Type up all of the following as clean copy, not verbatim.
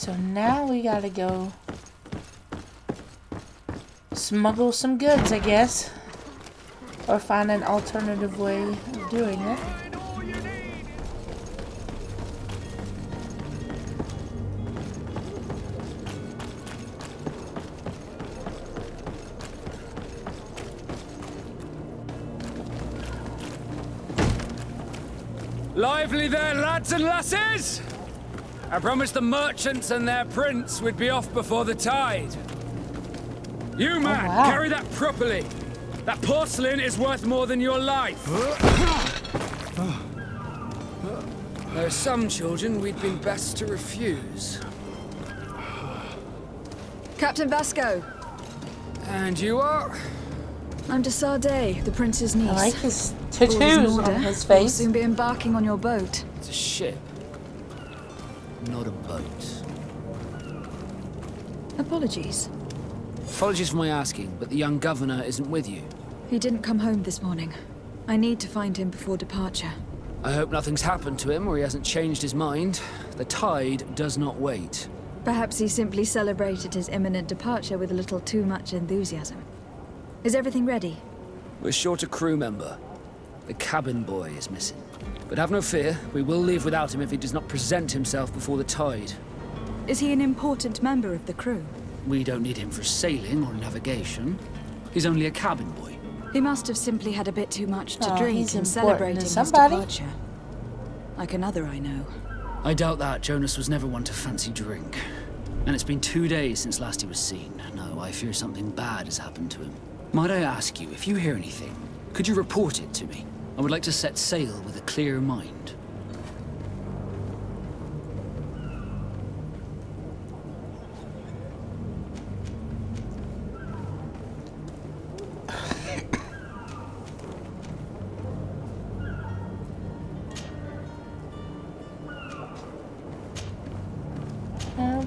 So now we gotta go smuggle some goods, I guess. Or find an alternative way of doing it. Lively there, lads and lasses! I promised the merchants and their prince we'd be off before the tide. You, man, wow. carry that properly. That porcelain is worth more than your life. There are some children we'd been best to refuse. Captain Vasco. And you are? I'm de Sade, the prince's niece. I like his All is tattoos in order. on his We'll face. soon be embarking on your boat. It's a ship, not a boat. Apologies. Apologies for my asking, but the young governor isn't with you. He didn't come home this morning. I need to find him before departure. I hope nothing's happened to him or he hasn't changed his mind. The tide does not wait. Perhaps he simply celebrated his imminent departure with a little too much enthusiasm. Is everything ready? We're short a crew member. The cabin boy is missing. But have no fear, we will leave without him if he does not present himself before the tide. Is he an important member of the crew? We don't need him for sailing or navigation. He's only a cabin boy. He must have simply had a bit too much to Oh, drink he's in important celebrating to his somebody. departure. Like another I know. I doubt that. Jonas was never one to fancy drink. And it's been 2 days since last he was seen. No, I fear something bad has happened to him. Might I ask you, if you hear anything, could you report it to me? I would like to set sail with a clear mind.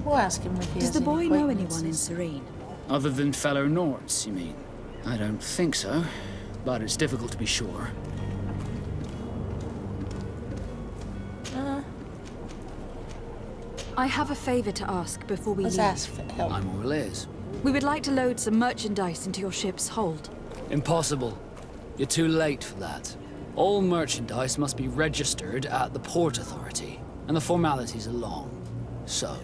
We'll ask him if he Does has the any boy know anyone in acquaintances. Serene? Other than fellow Nords, you mean? I don't think so, but it's difficult to be sure. I have a favor to ask before we Let's leave. ask for help. I'm all ears. We would like to load some merchandise into your ship's hold. Impossible. You're too late for that. All merchandise must be registered at the Port Authority, and the formalities are long. So,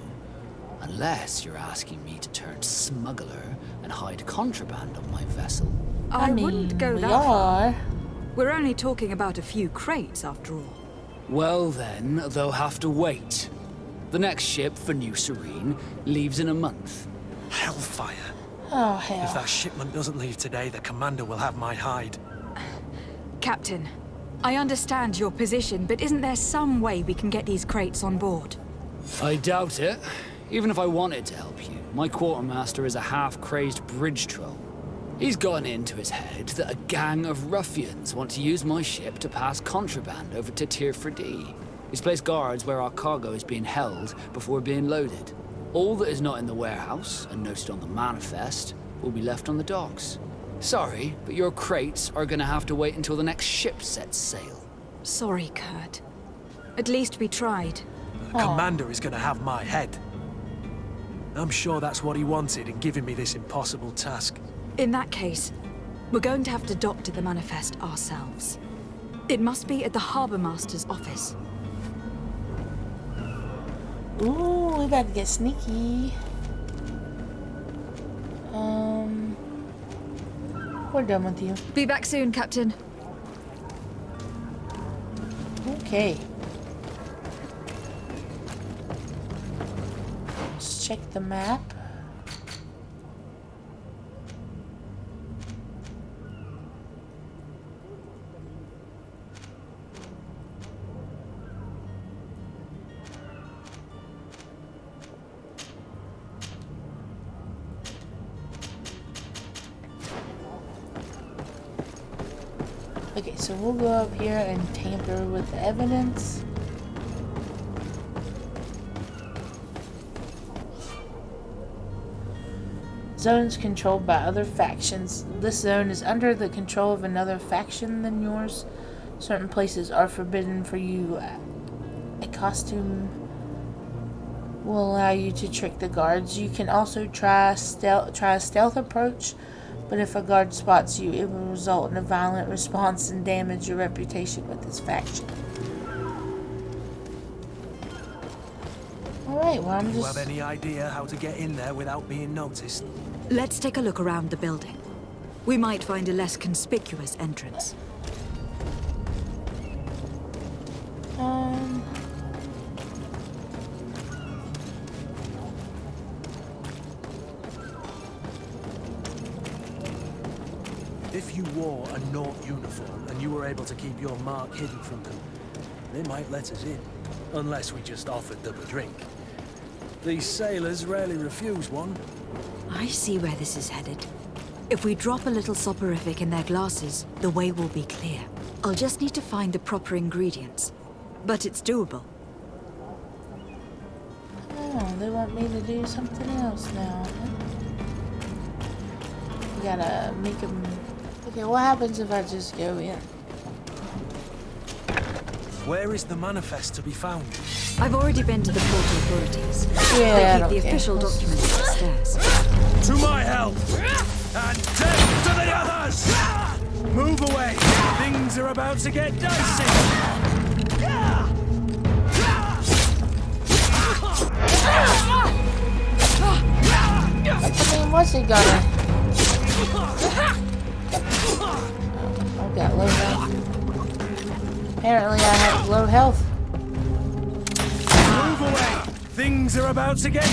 unless you're asking me to turn smuggler and hide contraband on my vessel. I mean, wouldn't go we that far. are. We're only talking about a few crates, after all. Well then, they'll have to wait. The next ship for New Serene leaves in a month. Hellfire. Oh, If hell. that shipment doesn't leave today, the commander will have my hide. Captain, I understand your position, but isn't there some way we can get these crates on board? I doubt it. Even if I wanted to help you, my quartermaster is a half-crazed bridge troll. He's gotten into his head that a gang of ruffians want to use my ship to pass contraband over to Tiffalicious. He's placed guards where our cargo is being held before being loaded. All that is not in the warehouse, and noted on the manifest, will be left on the docks. Sorry, but your crates are gonna have to wait until the next ship sets sail. Sorry, Kurt. At least we tried. The commander is going to have my head. I'm sure that's what he wanted in giving me this impossible task. In that case, we're going to have to doctor the manifest ourselves. It must be at the Harbour Master's office. Ooh, we about to get sneaky. We're done with you. Be back soon, Captain. Okay. Let's check the map. Okay, so we'll go up here and tamper with the evidence. Zones controlled by other factions. This zone is under the control of another faction than yours. Certain places are forbidden for you. A costume will allow you to trick the guards. You can also try a stealth approach, but if a guard spots you, it will result in a violent response and damage your reputation with this faction. Alright, well, Do you have any idea how to get in there without being noticed? Let's take a look around the building. We might find a less conspicuous entrance. If you wore a Naught uniform and you were able to keep your mark hidden from them, they might let us in. Unless we just offered them a drink. These sailors rarely refuse one. I see where this is headed. If we drop a little soporific in their glasses, the way will be clear. I'll just need to find the proper ingredients. But it's doable. Oh, they want me to do something else now. You gotta make them... Okay, what happens if I just go in? Where is the manifest to be found? I've already been to the port authorities. Yeah, They keep the official documents upstairs. To my help! And death to the others! Move away! Things are about to get dicey! I mean, what's he gonna... I've got low health. Apparently I have low health. Move away! Things are about to get...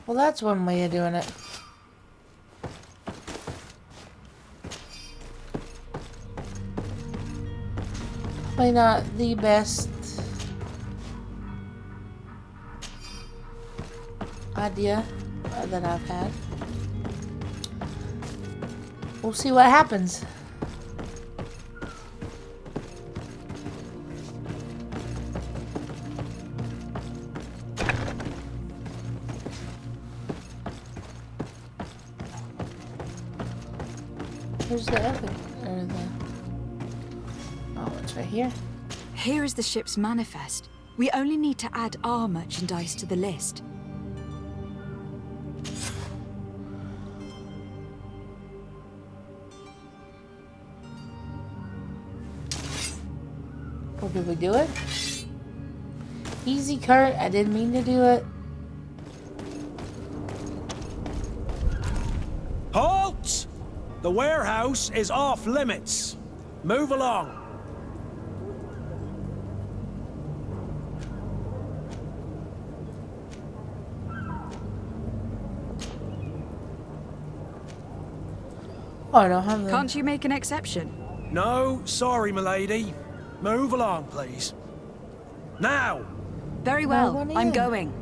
Well, that's one way of doing it. Probably not the best idea that I've had. We'll see what happens. Where's the other, or the... Oh, it's right here. Here is the ship's manifest. We only need to add our merchandise to the list. Or did we do it? Easy, Kurt. I didn't mean to do it. Halt! The warehouse is off limits. Move along. Oh, I don't have the... Can't you make an exception? No, sorry, milady. Move along, please. Now! Very No well, one I'm in. going.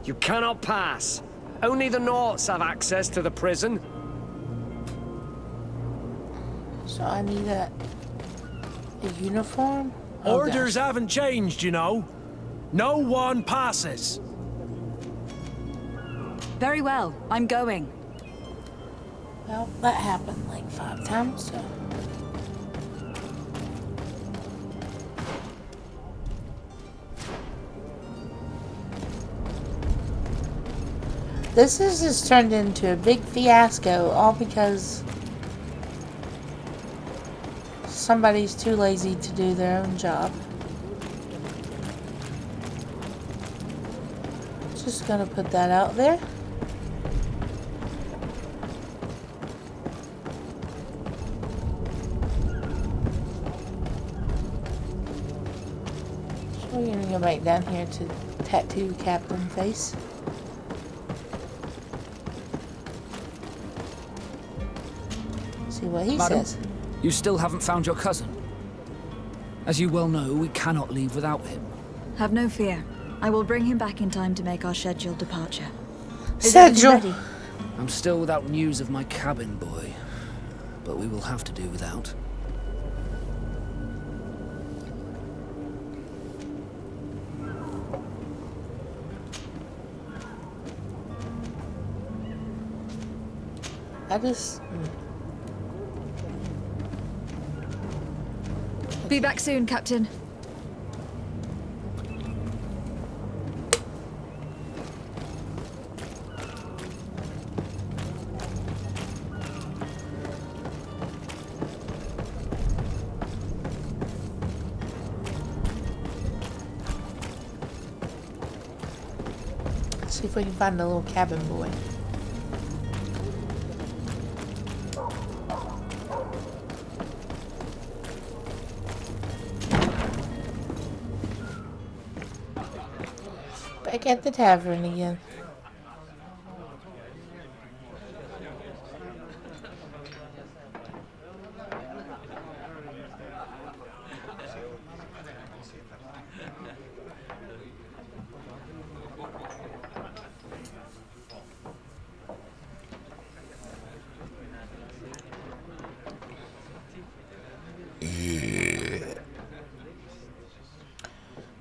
You cannot pass. Only the Naughts have access to the prison. So I need a uniform? Oh, Orders gosh. haven't changed, you know. No one passes. Very well, I'm going. Well, that happened like 5 times, so... This has just turned into a big fiasco, all because somebody's too lazy to do their own job. Just gonna put that out there. So we're gonna go back down here to Tattoo Captain Face. See what he Madam, says. you still haven't found your cousin. As you well know, we cannot leave without him. Have no fear. I will bring him back in time to make our scheduled departure. Is everything Schedule. ready? I'm still without news of my cabin boy, but we will have to do without. I just... Be back soon, Captain. See if we can find a little cabin boy. Back at the tavern again.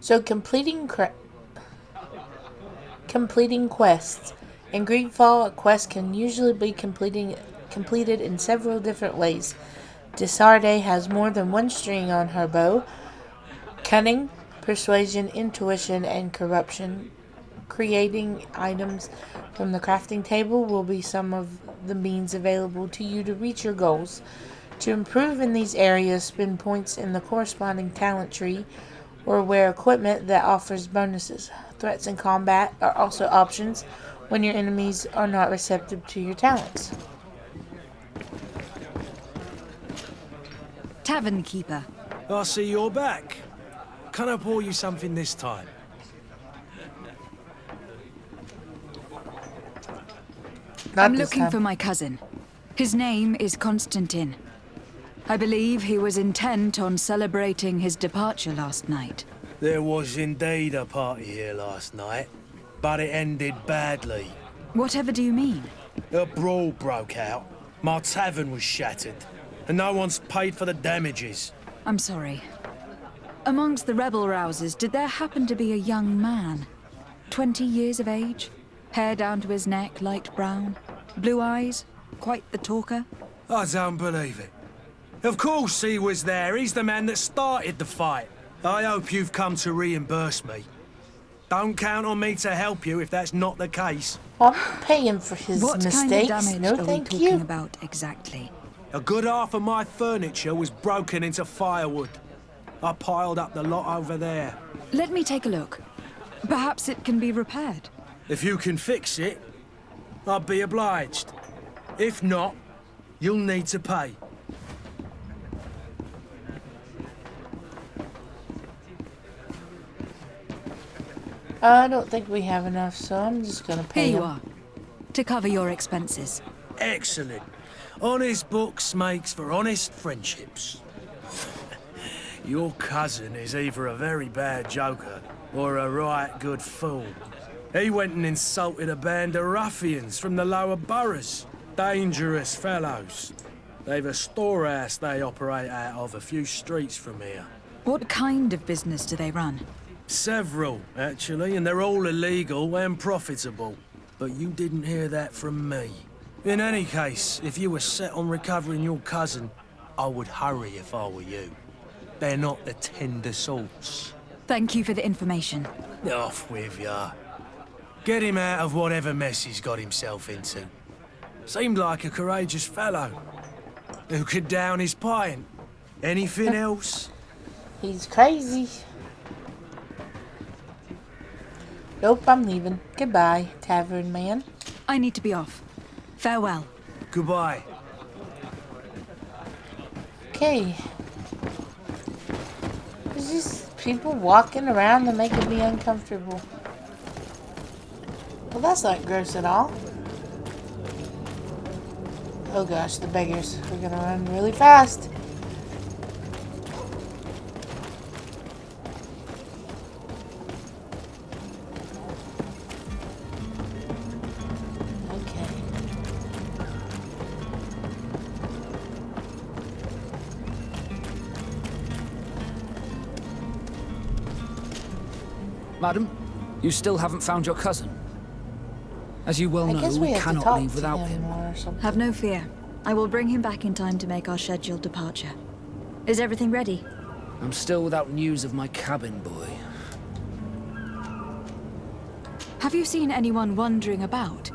So completing quests. In GreedFall, a quest can usually be completed in several different ways. Desarde has more than one string on her bow. Cunning, persuasion, intuition, and corruption. Creating items from the crafting table will be some of the means available to you to reach your goals. To improve in these areas, spend points in the corresponding talent tree or wear equipment that offers bonuses. Threats in combat are also options when your enemies are not receptive to your talents. Tavern keeper. I see you're back. Can I pour you something this time? I'm looking for my cousin. His name is Constantine. I believe he was intent on celebrating his departure last night. There was indeed a party here last night, but it ended badly. Whatever do you mean? A brawl broke out. My tavern was shattered, and no one's paid for the damages. I'm sorry. Amongst the rebel rousers, did there happen to be a young man? 20 years of age? Hair down to his neck, light brown? Blue eyes? Quite the talker? I don't believe it. Of course he was there. He's the man that started the fight. I hope you've come to reimburse me. Don't count on me to help you if that's not the case. Well, I'm paying for his mistakes. What kind of damage No, are we thank talking you. about exactly? A good half of my furniture was broken into firewood. I piled up the lot over there. Let me take a look. Perhaps it can be repaired. If you can fix it, I'd be obliged. If not, you'll need to pay. I don't think we have enough, so I'm just gonna pay Here you him. are. To cover your expenses. Excellent. Honest books makes for honest friendships. Your cousin is either a very bad joker or a right good fool. He went and insulted a band of ruffians from the lower boroughs. Dangerous fellows. They've a storehouse they operate out of a few streets from here. What kind of business do they run? Several, actually, and they're all illegal and profitable. But you didn't hear that from me. In any case, if you were set on recovering your cousin, I would hurry if I were you. They're not the tender sorts. Thank you for the information. Off with ya. Get him out of whatever mess he's got himself into. Seemed like a courageous fellow. Who could down his pint. Anything else? He's crazy. Nope, I'm leaving. Goodbye, tavern man. I need to be off. Farewell. Goodbye. Okay. There's just people walking around and making me uncomfortable. Well, that's not gross at all. Oh gosh, the beggars are gonna run really fast. Okay. Madam, you still haven't found your cousin. As you well I know, guess we we have to cannot talk leave to without him him. or something. Have no fear. I will bring him back in time to make our scheduled departure. Is everything ready? I'm still without news of my cabin boy. Have you seen anyone wandering about?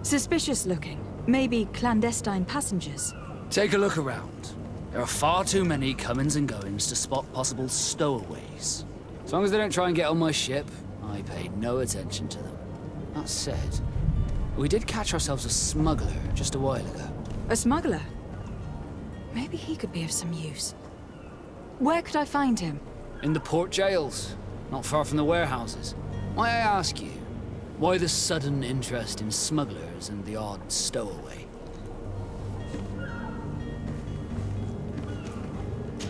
Suspicious looking. Maybe clandestine passengers. Take a look around. There are far too many comings and goings to spot possible stowaways. As long as they don't try and get on my ship, I pay no attention to them. That said, we did catch ourselves a smuggler just a while ago. A smuggler? Maybe he could be of some use. Where could I find him? In the port jails, not far from the warehouses. Might I ask you, why the sudden interest in smugglers and the odd stowaway?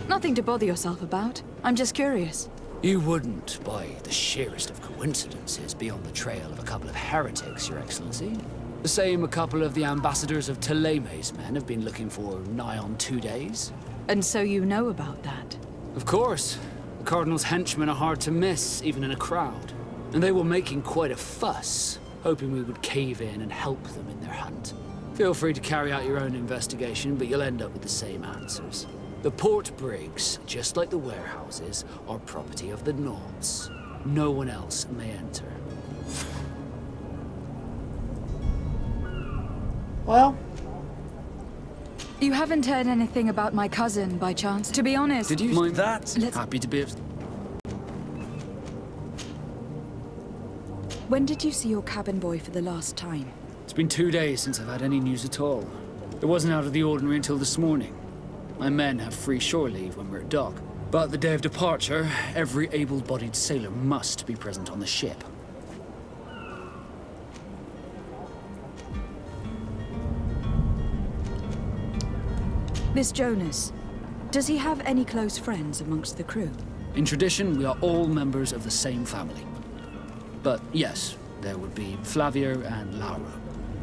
Nothing to bother yourself about. I'm just curious. You wouldn't, by the sheerest of coincidences, be on the trail of a couple of heretics, Your Excellency. The same a couple of the ambassadors of Teleme's men have been looking for nigh on 2 days. And so you know about that? Of course. The Cardinal's henchmen are hard to miss, even in a crowd. And they were making quite a fuss, hoping we would cave in and help them in their hunt. Feel free to carry out your own investigation, but you'll end up with the same answers. The port brigs, just like the warehouses, are property of the Nauts. No one else may enter. Well, You haven't heard anything about my cousin, by chance? To be honest... Did you mind that? Let's- Happy to be... When did you see your cabin boy for the last time? It's been 2 days since I've had any news at all. It wasn't out of the ordinary until this morning. My men have free shore leave when we're at dock. But the day of departure, every able-bodied sailor must be present on the ship. This Jonas, does he have any close friends amongst the crew? In tradition, we are all members of the same family. But yes, there would be Flavio and Lauro.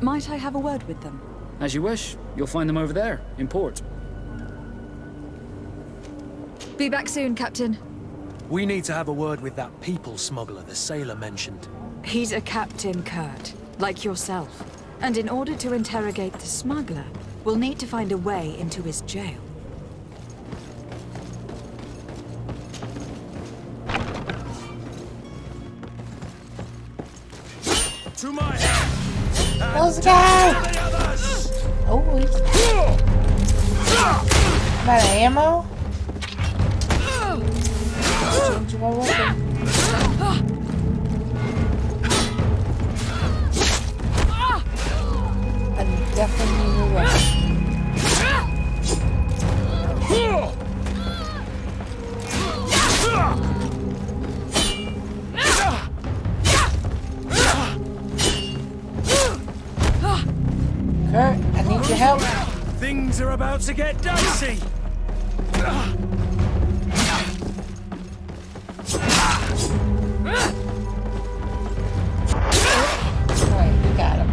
Might I have a word with them? As you wish, you'll find them over there, in port. Be back soon, Captain. We need to have a word with that people smuggler the sailor mentioned. He's a Captain Kurt, like yourself. And in order to interrogate the smuggler, we'll need to find a way into his jail. To my hand! let's go! The others! Oh, he's out of ammo? Change my weapon. I definitely need a weapon. Kurt, I need your help. Things are about to get dicey! Alright, we got him.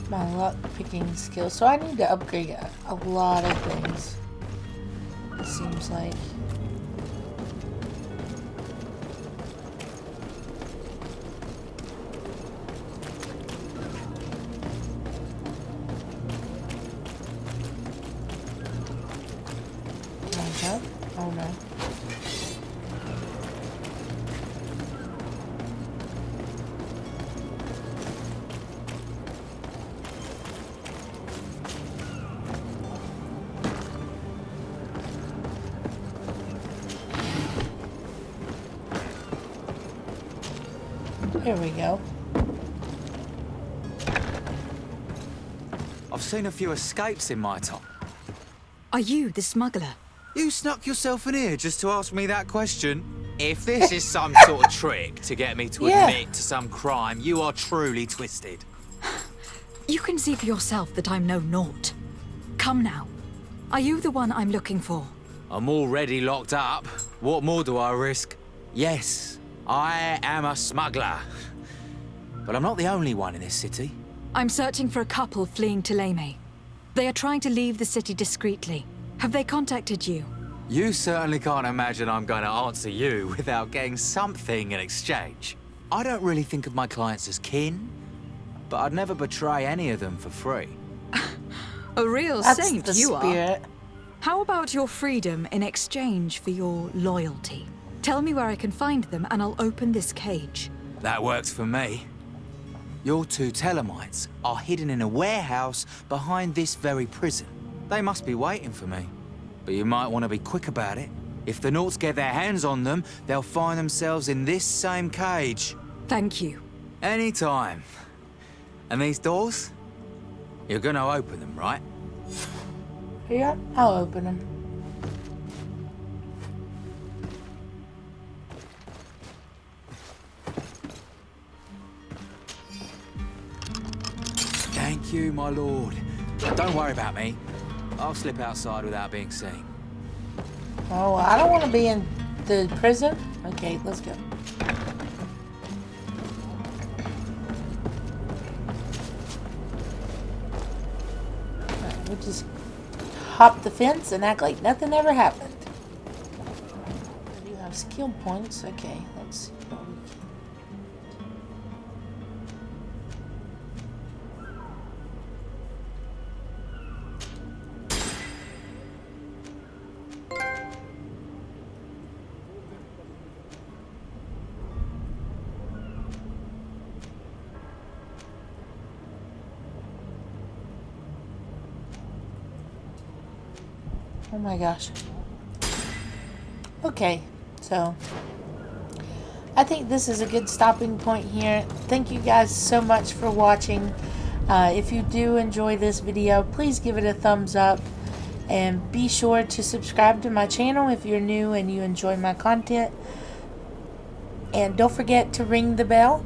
My luck picking skill. So I need to upgrade a lot of things. It seems like. Can I jump? Oh no. Here we go. I've seen a few escapes in my time. Are you the smuggler? You snuck yourself in here just to ask me that question? If this is some sort of trick to get me to Yeah. admit to some crime, you are truly twisted. You can see for yourself that I'm no naught. Come now. Are you the one I'm looking for? I'm already locked up. What more do I risk? Yes, I am a smuggler. But I'm not the only one in this city. I'm searching for a couple fleeing Teleme. They are trying to leave the city discreetly. Have they contacted you? You certainly can't imagine I'm going to answer you without getting something in exchange. I don't really think of my clients as kin, but I'd never betray any of them for free. A real That's saint the you are. spirit. How about your freedom in exchange for your loyalty? Tell me where I can find them and I'll open this cage. That works for me. Your two Telemites are hidden in a warehouse behind this very prison. They must be waiting for me. But you might want to be quick about it. If the Nauts get their hands on them, they'll find themselves in this same cage. Thank you. Anytime. And these doors? You're gonna open them, right? Yeah, I'll open them. Thank you, my lord. Don't worry about me. I'll slip outside without being seen. Oh, I don't want to be in the prison. Okay, let's go. Alright, we'll just hop the fence and act like nothing ever happened. I do have skill points. Okay, let's see what we can. Oh my gosh. Okay, so I think this is a good stopping point here. Thank you guys so much for watching. If you do enjoy this video, please give it a thumbs up. And be sure to subscribe to my channel if you're new and you enjoy my content. And don't forget to ring the bell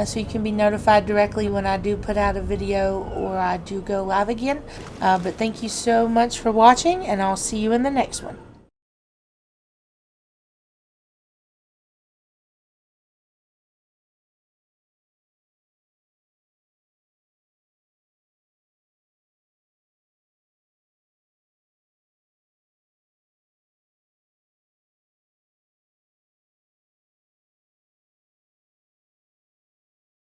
so you can be notified directly when I do put out a video or I do go live again. But thank you so much for watching, and I'll see you in the next one.